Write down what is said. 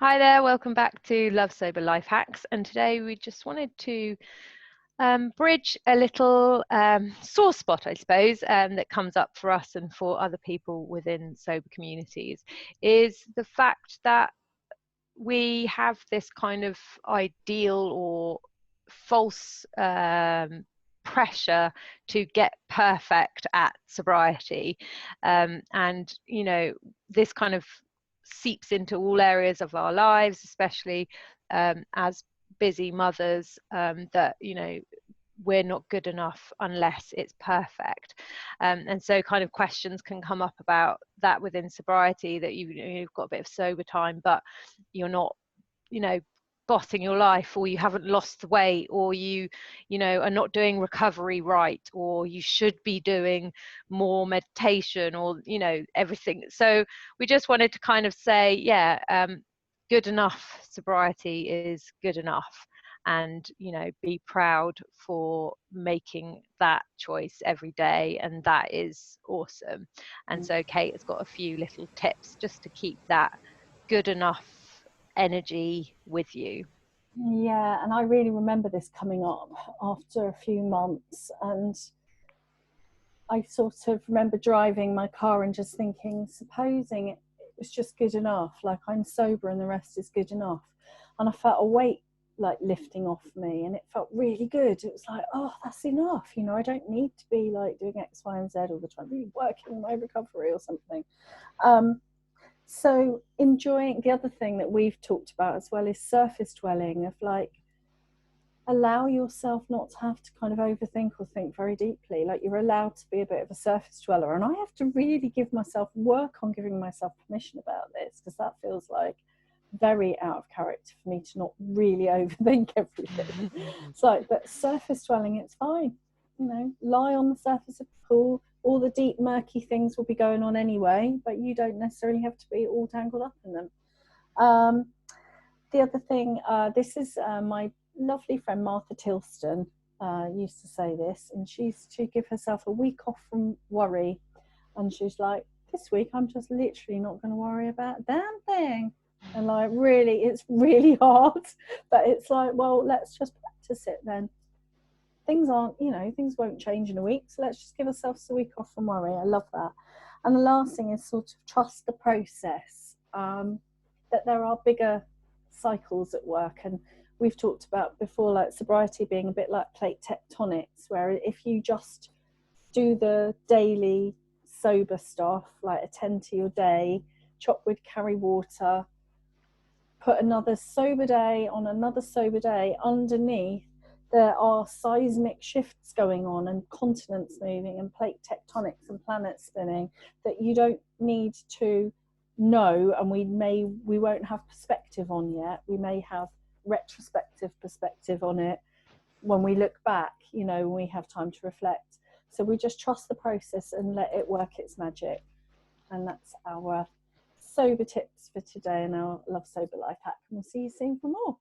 Hi there, welcome back to Love Sober Life Hacks, and today we just wanted to bridge a little sore spot, I suppose, that comes up for us and for other people within sober communities, is the fact that we have this kind of ideal or false pressure to get perfect at sobriety, and this kind of seeps into all areas of our lives, especially as busy mothers, that we're not good enough unless it's perfect, and so kind of questions can come up about that within sobriety, that you've got a bit of sober time but you're not bossing your life, or you haven't lost the weight, or you are not doing recovery right, or you should be doing more meditation, or everything. So we just wanted to kind of say, good enough sobriety is good enough, and be proud for making that choice every day, and that is awesome. And so Kate has got a few little tips just to keep that good enough energy with you. Yeah, and I really remember this coming up after a few months, and I sort of remember driving my car and just thinking, supposing it was just good enough, like I'm sober and the rest is good enough. And I felt a weight like lifting off me, and it felt really good. It was like, oh, that's enough, I don't need to be like doing X, Y, and Z all the time, really working on my recovery or something. So enjoying, the other thing that we've talked about as well is surface dwelling, of like, allow yourself not to have to kind of overthink or think very deeply. Like, you're allowed to be a bit of a surface dweller, and I have to really give myself work on giving myself permission about this, because that feels like very out of character for me to not really overthink everything. It's like, but surface dwelling, it's fine, lie on the surface of the pool. All the deep murky things will be going on anyway, but you don't necessarily have to be all tangled up in them. The other thing, this is my lovely friend Martha Tilston used to say this, and she used to give herself a week off from worry, and she's like, this week I'm just literally not going to worry about a damn thing. And like, really, it's really hard, but it's like, well, let's just practice it then. Things aren't, things won't change in a week, so let's just give ourselves a week off from worry. I love that. And the last thing is sort of trust the process, that there are bigger cycles at work. And we've talked about before, like sobriety being a bit like plate tectonics, where if you just do the daily sober stuff, like attend to your day, chop wood, carry water, put another sober day on another sober day, underneath there are seismic shifts going on, and continents moving, and plate tectonics, and planets spinning, that you don't need to know, and we won't have perspective on yet. We may have retrospective perspective on it when we look back, when we have time to reflect. So we just trust the process and let it work its magic. And that's our sober tips for today, and our Love Sober Life Hack. And we'll see you soon for more.